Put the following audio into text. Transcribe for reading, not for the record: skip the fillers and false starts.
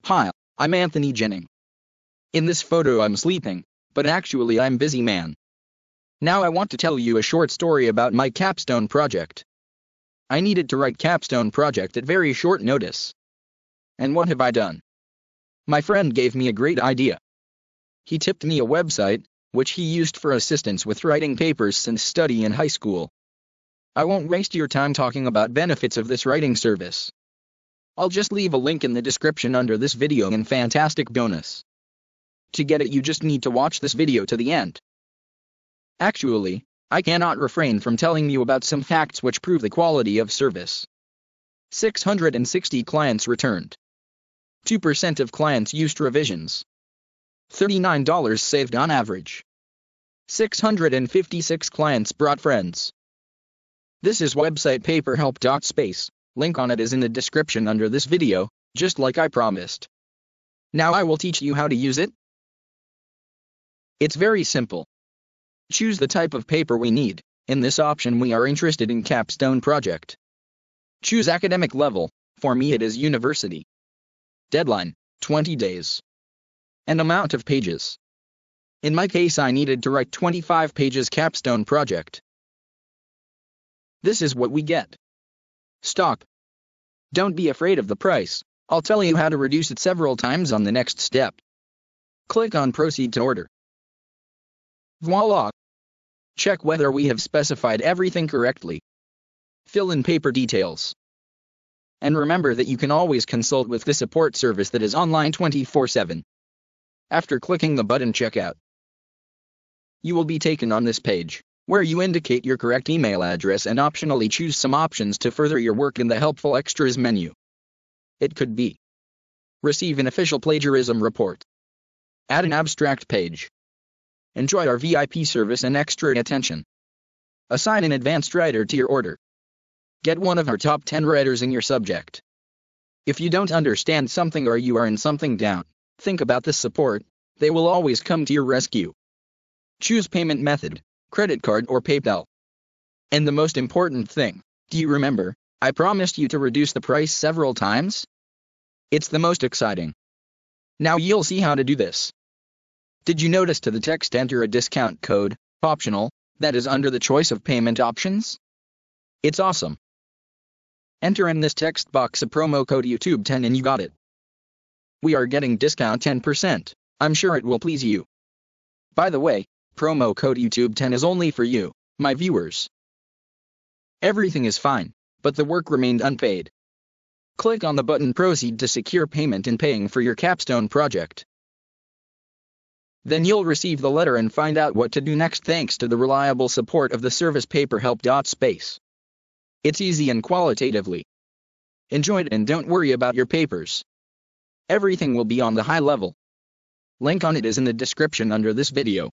Hi, I'm Anthony Jennings. In this photo I'm sleeping, but actually I'm busy man. Now I want to tell you a short story about my Capstone project. I needed to write Capstone project at very short notice. And what have I done? My friend gave me a great idea. He tipped me a website, which he used for assistance with writing papers since study in high school. I won't waste your time talking about benefits of this writing service. I'll just leave a link in the description under this video and fantastic bonus. To get it you just need to watch this video to the end. Actually, I cannot refrain from telling you about some facts which prove the quality of service. 660 clients returned. 2% of clients used revisions. $39 saved on average. 656 clients brought friends. This is website paperhelp.space. Link on it is in the description under this video, just like I promised. Now I will teach you how to use it. It's very simple. Choose the type of paper we need. In this option we are interested in Capstone project. Choose academic level. For me it is university. Deadline, 20 days. And amount of pages. In my case I needed to write 25 pages Capstone project. This is what we get. Stock. Don't be afraid of the price. I'll tell you how to reduce it several times on the next step. Click on Proceed to order. Voila! Check whether we have specified everything correctly. Fill in paper details. And remember that you can always consult with the support service that is online 24/7. After clicking the button Checkout, you will be taken on this page, where you indicate your correct email address and optionally choose some options to further your work in the Helpful Extras menu. It could be: receive an official plagiarism report, add an abstract page, enjoy our VIP service and extra attention, assign an advanced writer to your order, get one of our top 10 writers in your subject. If you don't understand something or you are in something down, think about this support, they will always come to your rescue. Choose payment method, credit card or PayPal. And the most important thing, do you remember, I promised you to reduce the price several times? It's the most exciting. Now you'll see how to do this. Did you notice to the text enter a discount code, optional, that is under the choice of payment options? It's awesome. Enter in this text box a promo code YouTube10 and you got it. We are getting discount 10%, I'm sure it will please you. By the way, promo code YouTube10 is only for you, my viewers. Everything is fine, but the work remained unpaid. Click on the button Proceed to secure payment in paying for your Capstone project. Then you'll receive the letter and find out what to do next thanks to the reliable support of the service paperhelp.space. It's easy and qualitatively. Enjoy it and don't worry about your papers. Everything will be on the high level. Link on it is in the description under this video.